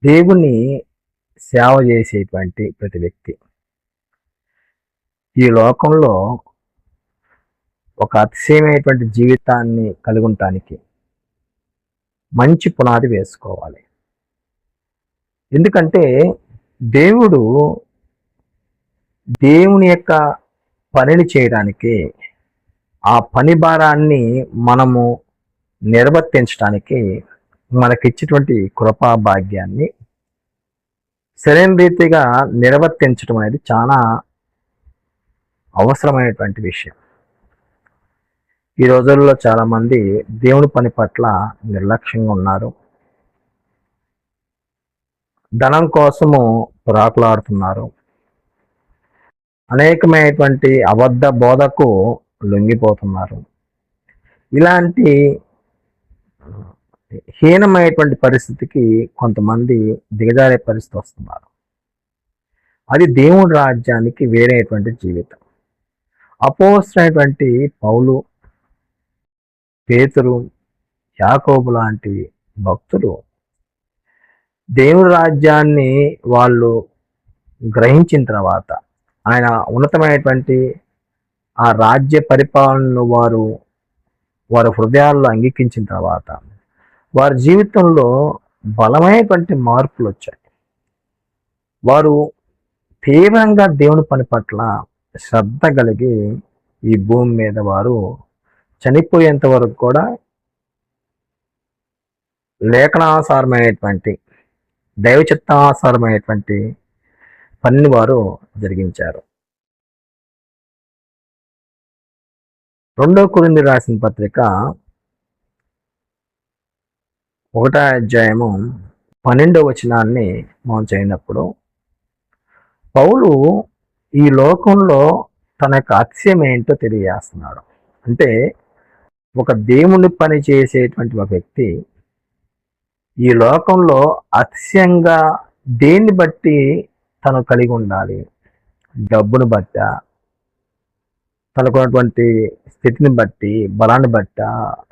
దేవుని సేవ చేసేటువంటి ప్రతి వ్యక్తి ఈ లోకంలో ఒక అతిశయమైనటువంటి జీవితాన్ని కలిగి ఉండటానికి మంచి పునాది వేసుకోవాలి. ఎందుకంటే దేవుడు దేవుని యొక్క పనిని చేయడానికి, ఆ పని భారాన్ని మనము నిర్వర్తించడానికి మనకిచ్చినటువంటి కృపా భాగ్యాన్ని సరైన రీతిగా నిర్వర్తించడం అనేది చాలా అవసరమైనటువంటి విషయం. ఈ రోజుల్లో చాలామంది దేవుని పని పట్ల నిర్లక్ష్యంగా ఉన్నారు. ధనం కోసము ప్రాకులాడుతున్నారు. అనేకమైనటువంటి అబద్ధ బోధకు లొంగిపోతున్నారు. ఇలాంటి హీనమైనటువంటి పరిస్థితికి కొంతమంది దిగజారే పరిస్థితి వస్తున్నారు. అది దేవుడి రాజ్యానికి వేరేటువంటి జీవితం. అపోస్తలుడైనటువంటి పౌలు, పేతురు, యాకోబు లాంటి భక్తులు దేవుడి రాజ్యాన్ని వాళ్ళు గ్రహించిన తర్వాత, ఆయన ఉన్నతమైనటువంటి ఆ రాజ్య పరిపాలనను వారి హృదయాల్లో అంగీకరించిన తర్వాత వారి జీవితంలో బలమైనటువంటి మార్పులు వచ్చాయి. వారు తీవ్రంగా దేవుని పని పట్ల శ్రద్ధ కలిగి ఈ భూమి మీద వారు చనిపోయేంత వరకు కూడా లేఖనానుసారమైనటువంటి దైవ చిత్తానుసారమైనటువంటి పనిని వారు జరిగించారు. 2 కొరింథీయులకు రాసిన పత్రిక 1వ అధ్యాయము 12వ వచనాన్ని మనం చదివినప్పుడు, పౌలు ఈ లోకంలో తన యొక్క అతిశయం ఏంటో తెలియజేస్తున్నాడు. అంటే ఒక దేవుని పని చేసేటువంటి ఒక వ్యక్తి ఈ లోకంలో అతిశయంగా దేన్ని బట్టి తను కలిగి ఉండాలి? డబ్బును బట్ట, తనకున్నటువంటి స్థితిని బట్టి, బలాన్ని బట్ట,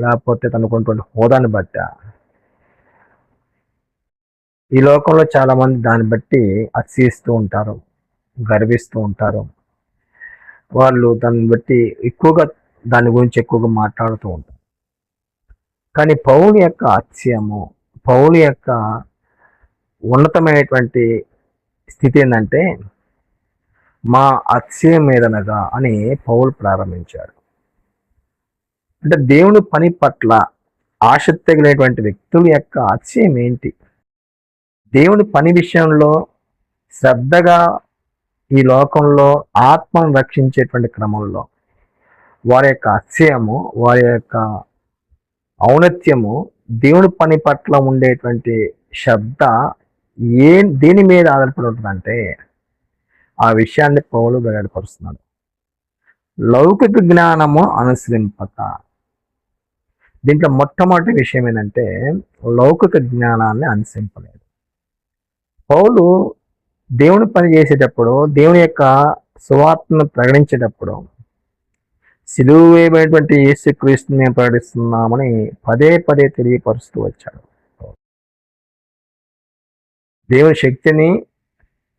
లేకపోతే తనకున్నటువంటి హోదాని బట్ట? ఈ లోకంలో చాలామంది దాన్ని బట్టి అతిశయిస్తూ ఉంటారు, గర్విస్తూ ఉంటారు. వాళ్ళు దాన్ని బట్టి దాని గురించి ఎక్కువగా మాట్లాడుతూ ఉంటారు. కానీ పౌలు యొక్క అతిశయము, పౌలు యొక్క ఉన్నతమైనటువంటి స్థితి ఏంటంటే, మా అతిశయం మీదనగా అని పౌలు ప్రారంభించాడు. అంటే దేవుని పని పట్ల ఆసక్తి కలిగినటువంటి వ్యక్తుల యొక్క అతిశయం ఏంటి? దేవుని పని విషయంలో శ్రద్ధగా ఈ లోకంలో ఆత్మను రక్షించేటువంటి క్రమంలో వారి యొక్క అతిశయము, వారి యొక్క ఔన్నత్యము, దేవుని పని పట్ల ఉండేటువంటి శ్రద్ధ దేని మీద ఆధారపడి ఉంటుందంటే, ఆ విషయాన్ని పౌలు వెల్లడిపరుస్తున్నాడు. లౌకిక జ్ఞానము అనుసరింపక. దీంట్లో మొట్టమొదటి విషయం ఏంటంటే, లౌకిక జ్ఞానాన్ని అనుసరింపలేదు. పౌలు దేవుని పని చేసేటప్పుడు, దేవుని యొక్క సువార్తను ప్రకటించేటప్పుడు, సిలువ వేయబడినటువంటి యేసుక్రీస్తుని మేము ప్రకటిస్తున్నామని పదే పదే తెలియపరుస్తూ వచ్చాడు. దేవుని శక్తిని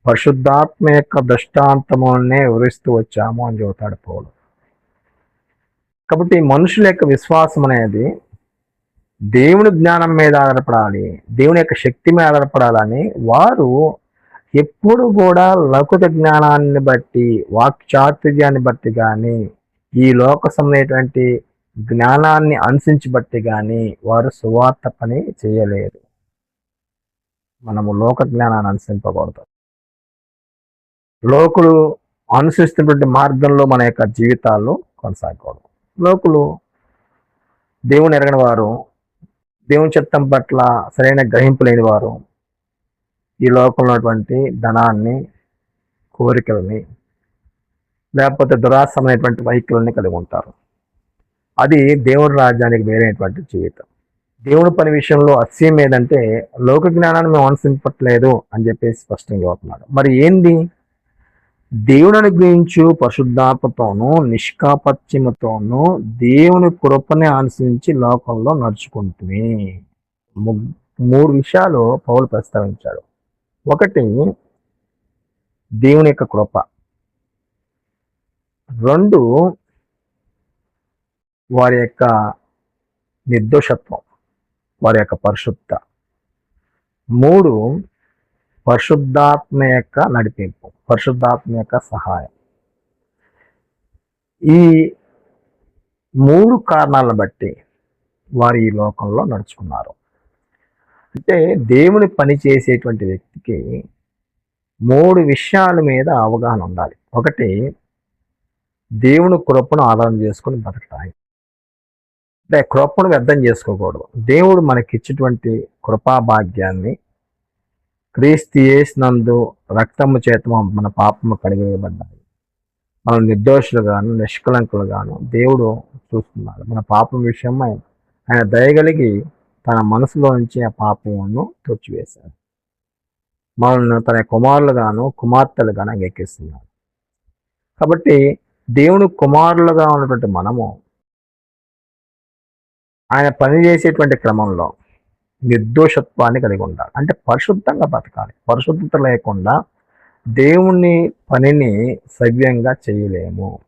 పరిశుద్ధాత్మ యొక్క దృష్టాంతమునే వివరిస్తూ వచ్చాము అని చెబుతాడు పౌలు. కాబట్టి మనుషుల యొక్క విశ్వాసం అనేది దేవుని జ్ఞానం మీద ఆధారపడాలి, దేవుని యొక్క శక్తి మీద ఆధారపడాలని వారు ఎప్పుడు కూడా లౌకిక జ్ఞానాన్ని బట్టి, వాక్చాతుర్యాన్ని బట్టి కానీ, ఈ లోక సంబంధమైనటువంటి జ్ఞానాన్ని అనుసరించి బట్టి కానీ వారు సువార్త పని చేయలేదు. మనము లోక జ్ఞానాన్ని అనుసరింపకూడదు. లోకులు అనుసరిస్తున్నటువంటి మార్గంలో మన యొక్క జీవితాల్లో కొనసాగకూడదు. లోకులు దేవుని ఎరగని వారు, దేవుని చిత్తం పట్ల సరైన గ్రహింపు లేని వారు ఈ లోకంలో ఉన్నటువంటి ధనాన్ని, కోరికలని, లేకపోతే దురాసమైనటువంటి వైఖరుల్ని కలిగి ఉంటారు. అది దేవుని రాజ్యానికి వేరైనటువంటి జీవితం. దేవుని పని విషయంలో అతిశయం ఏదంటే, లోక జ్ఞానాన్ని మేము అనుసరించట్లేదు అని చెప్పేసి స్పష్టంగా అవుతున్నాడు. మరి ఏంది? దేవుని అనుగ్రహించు పరిశుద్ధాత్మతోనూ దేవుని కృపని అనుసరించి లోకంలో నడుచుకుంటుంది. మూడు విషయాలు పౌలు ప్రస్తావించాడు. ఒకటి, దేవుని యొక్క కృప. రెండు, వారి యొక్క నిర్దోషత్వం, వారి యొక్క పరిశుద్ధ. మూడు, పరిశుద్ధాత్మ యొక్క నడిపింపు, పరిశుద్ధాత్మ యొక్క సహాయం. ఈ మూడు కారణాలను బట్టి వారు ఈ లోకంలో నడుచుకున్నారు. అంటే దేవుని పని చేసేటువంటి వ్యక్తికి మూడు విషయాల మీద అవగాహన ఉండాలి. ఒకటి, దేవుని కృపను ఆధారం చేసుకుని బతకటాయి. అంటే కృపను వ్యర్థం చేసుకోకూడదు. దేవుడు మనకిచ్చినటువంటి కృపా భాగ్యాన్ని క్రీస్తు యేసునందు రక్తము చేత మన పాపము కడిగివేయబడ్డాయి. మనం నిర్దోషులుగాను నిష్కలంకులుగాను దేవుడు చూస్తున్నాడు. మన పాపం విషయమై ఆయన దయగలిగి తన మనసులో నుంచి ఆ పాపమును తుడిచివేశాడు. మనల్ని తన కుమారులుగాను కుమార్తెలుగాను అంగీకరిస్తున్నాడు. కాబట్టి దేవుని కుమారులుగా ఉన్నటువంటి మనము ఆయన పనిచేసేటువంటి క్రమంలో నిర్దోషత్వాన్ని కలిగి ఉండాలి. అంటే పరిశుద్ధంగా బతకాలి. పరిశుద్ధత లేకుండా దేవుని పనిని సవ్యంగా చేయలేము.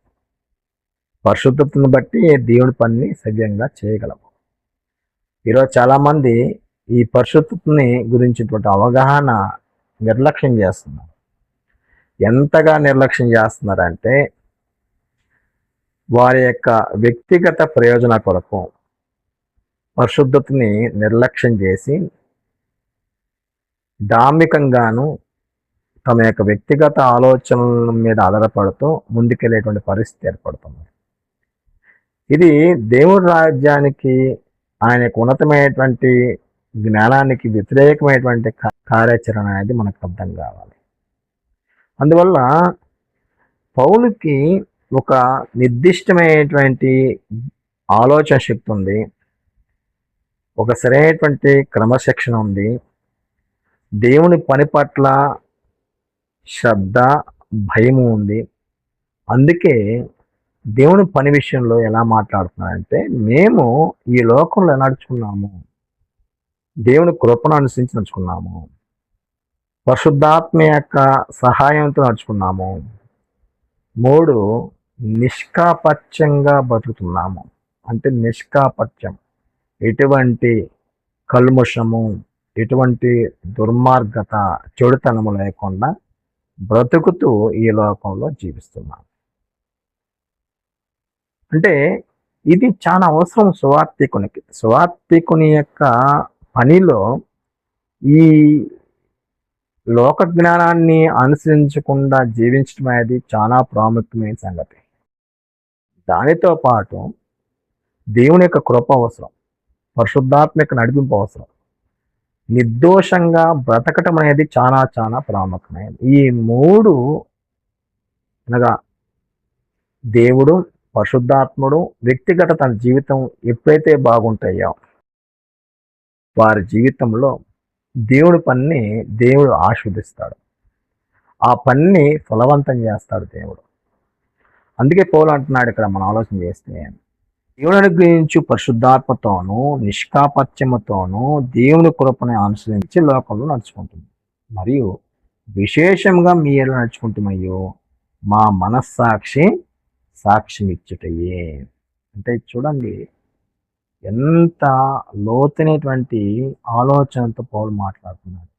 పరిశుద్ధతను బట్టి దేవుని పనిని సవ్యంగా చేయగలము. ఈరోజు చాలామంది ఈ పరిశుద్ధతని గురించినటువంటి అవగాహన నిర్లక్ష్యం చేస్తున్నారు. ఎంతగా నిర్లక్ష్యం చేస్తున్నారంటే వారి యొక్క వ్యక్తిగత ప్రయోజన కొరకు పరిశుద్ధతని నిర్లక్ష్యం చేసి డాంబికంగాను తమ యొక్క వ్యక్తిగత ఆలోచనల మీద ఆధారపడుతూ ముందుకెళ్ళేటువంటి పరిస్థితి ఏర్పడుతుంది. ఇది దేవుడి రాజ్యానికి, ఆయన యొక్క ఉన్నతమైనటువంటి జ్ఞానానికి వ్యతిరేకమైనటువంటి కార్యాచరణ అనేది మనకు అర్థం కావాలి. అందువల్ల పౌలుకి ఒక నిర్దిష్టమైనటువంటి ఆలోచన శక్తి ఉంది, ఒక సరైనటువంటి క్రమశిక్షణ ఉంది, దేవుని పని పట్ల శ్రద్ధ భయము ఉంది. అందుకే దేవుని పని విషయంలో ఎలా మాట్లాడుతున్నారంటే, మేము ఈ లోకంలో ఎలా నడుచుకున్నాము, దేవుని కృపను అనుసరించి నడుచుకున్నాము, పరిశుద్ధాత్మ యొక్క సహాయంతో నడుచుకున్నాము. మూడు, నిష్కాపట్యంగా బతుకుతున్నాము. అంటే నిష్కాపట్యం, ఎటువంటి కల్ముషము, ఎటువంటి దుర్మార్గత, చెడుతనము లేకుండా బ్రతుకుతూ ఈ లోకంలో జీవిస్తున్నాం. అంటే ఇది చాలా అవసరం సువార్తికునికి. సువార్తికుని యొక్క పనిలో ఈ లోక జ్ఞానాన్ని అనుసరించకుండా జీవించడం అనేది చాలా ప్రాముఖ్యమైన సంగతి. దానితో పాటు దేవుని యొక్క కృప అవసరం, పరిశుద్ధాత్మ యొక్క నడిపింపు అవసరం. నిర్దోషంగా బ్రతకటం అనేది చాలా చాలా ప్రాముఖ్యమైనది. ఈ మూడు అనగా దేవుడు, పరిశుద్ధాత్ముడు, వ్యక్తిగత తన జీవితం ఎప్పుడైతే బాగుంటాయో వారి జీవితంలో దేవుడి పనిని దేవుడు ఆస్వాదిస్తాడు. ఆ పనిని ఫలవంతం చేస్తాడు దేవుడు. అందుకే పౌలు అంటున్నాడు ఇక్కడ మనం ఆలోచన చేస్తే, దేవుని అనుగ్రహించు పరిశుద్ధాత్మతోనూ నిష్కాపట్యముతోనూ దేవుని కృపను అనుసరించి లోకంలో నడుచుకుంటుంది. మరియు విశేషంగా మీ ఎలా నడుచుకుంటున్నాయో మా మనస్సాక్షి సాక్ష్యం ఇచ్చుటయే. అంటే చూడండి ఎంత లోతైనటువంటి ఆలోచనతో పౌలు మాట్లాడుతున్నాడు.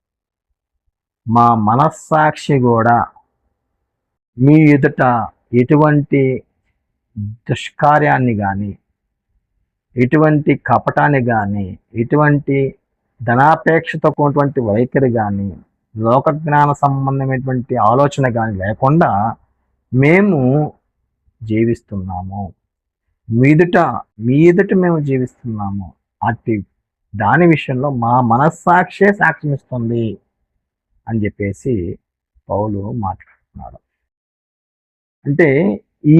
మా మనస్సాక్షి కూడా మీ ఎదుట ఎటువంటి దుష్కార్యాన్ని కానీ, ఎటువంటి కపటాన్ని కానీ, ఎటువంటి ధనాపేక్షతో కూడినటువంటి వైఖరి కానీ, లోకజ్ఞాన సంబంధమైనటువంటి ఆలోచన కానీ లేకుండా మేము జీవిస్తున్నాము. మీ ఎదుట మేము జీవిస్తున్నాము. అట్టి దాని విషయంలో మా మనస్సాక్షే సాక్ష్యం ఇస్తుంది అని చెప్పేసి పౌలు మాట్లాడుతున్నాడు. అంటే ఈ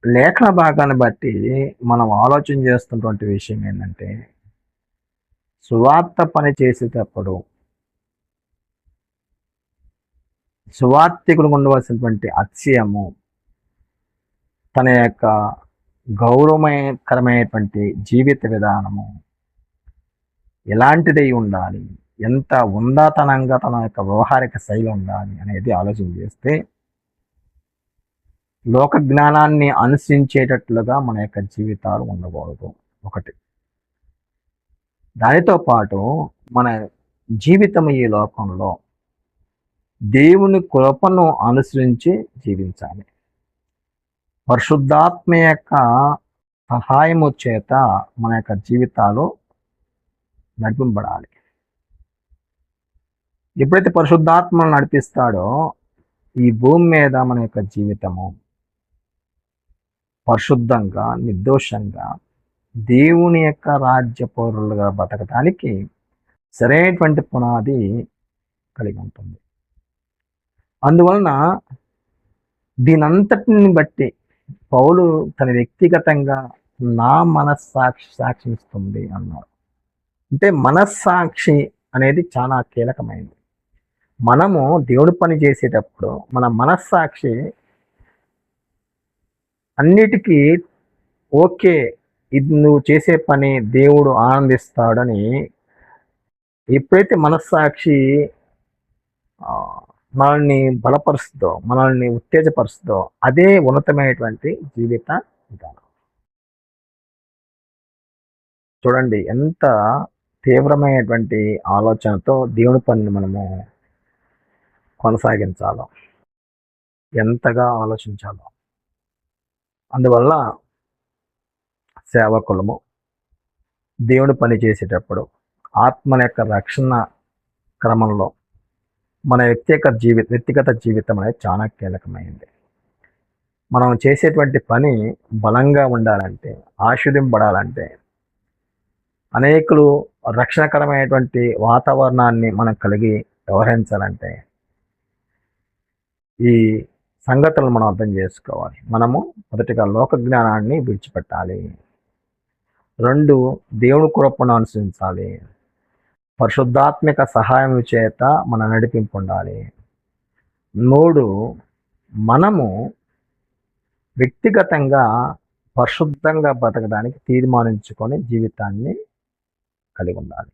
లేఖన భాగాన్ని బట్టి మనం ఆలోచన చేస్తున్నటువంటి విషయం ఏంటంటే, సువార్త పని చేసేటప్పుడు సువార్తికుడు ఉండవలసినటువంటి అతిశయము, తన యొక్క గౌరవకరమైనటువంటి జీవిత విధానము, ఎలాంటిదై ఉండాలి, ఎంత ఉందాతనంగా తన యొక్క వ్యవహారిక శైలి ఉండాలి అనేది ఆలోచన చేస్తే లోక జ్ఞానాన్ని అనుసరించేటట్లుగా మన యొక్క జీవితాలు ఉండకూడదు. ఒకటి. దానితో పాటు మన జీవితం ఈ లోకంలో దేవుని కృపను అనుసరించి జీవించాలి. పరిశుద్ధాత్మ యొక్క సహాయము చేత మన యొక్క జీవితాలు నడిపింపబడాలి. ఎప్పుడైతే పరిశుద్ధాత్మను నడిపిస్తాడో ఈ భూమి మీద మన యొక్క జీవితము పరిశుద్ధంగా, నిర్దోషంగా దేవుని యొక్క రాజ్య పౌరులుగా బతకడానికి సరైనటువంటి పునాది కలిగి ఉంటుంది. అందువలన దీనంతటిని బట్టి పౌలు తన వ్యక్తిగతంగా నా మనస్సాక్షి సాక్షిస్తుంది అన్నాడు. అంటే మనస్సాక్షి అనేది చాలా కీలకమైనది. మనము దేవుడి పని చేసేటప్పుడు మన మనస్సాక్షి అన్నిటికీ ఓకే, ఇది నువ్వు చేసే పని దేవుడు ఆనందిస్తాడని ఎప్పుడైతే మనస్సాక్షి మనల్ని బలపరుస్తుందో, మనల్ని ఉత్తేజపరుస్తుందో అదే ఉన్నతమైనటువంటి జీవిత విధానం. చూడండి ఎంత తీవ్రమైనటువంటి ఆలోచనతో దేవుని పనిని మనము కొనసాగించాలో, ఎంతగా ఆలోచించాలో. అందువల్ల సేవకులము దేవుని పని చేసేటప్పుడు ఆత్మ యొక్క రక్షణ క్రమంలో మన వ్యక్తిగత జీవితం అనేది చాలా కీలకమైంది. మనం చేసేటువంటి పని బలంగా ఉండాలంటే, ఆశీర్వదింపబడాలంటే, అనేకులు రక్షణకరమైనటువంటి వాతావరణాన్ని మనం కలిగి వ్యవహరించాలంటే ఈ సంగతులను మనం అర్థం చేసుకోవాలి. మనము మొదటిగా లోక జ్ఞానాన్ని విడిచిపెట్టాలి. 2, దేవుని కృపను అనుసరించాలి. పరిశుద్ధాత్మిక సహాయం చేత మన నడిపింపు ఉండాలి. 3, మనము వ్యక్తిగతంగా పరిశుద్ధంగా బతకడానికి తీర్మానించుకొని జీవితాన్ని కలిగి ఉండాలి.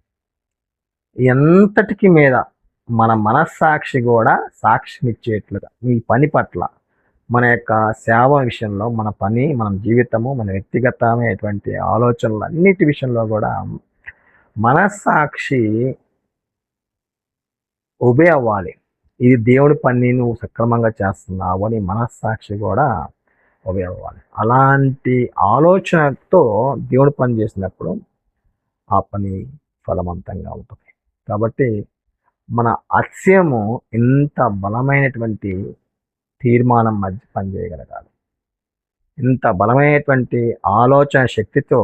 ఎంతటికి మీద మన మనస్సాక్షి కూడా సాక్ష్యం ఇచ్చేట్లుగా ఈ పని పట్ల, మన యొక్క సేవ విషయంలో, మన పని, మన జీవితము, మన వ్యక్తిగతమైనటువంటి ఆలోచనలు అన్నిటి విషయంలో కూడా మనస్సాక్షి ఒబే అవ్వాలి. ఇది దేవుడి పని నువ్వు సక్రమంగా చేస్తున్నావు అని మనస్సాక్షి కూడా ఒబే అవ్వాలి. అలాంటి ఆలోచనతో దేవుడి పని చేసినప్పుడు ఆ పని ఫలవంతంగా ఉంటుంది. కాబట్టి మన అస్యము ఇంత బలమైనటువంటి తీర్మానం మధ్య పనిచేయగలగాలి. ఇంత బలమైనటువంటి ఆలోచన శక్తితో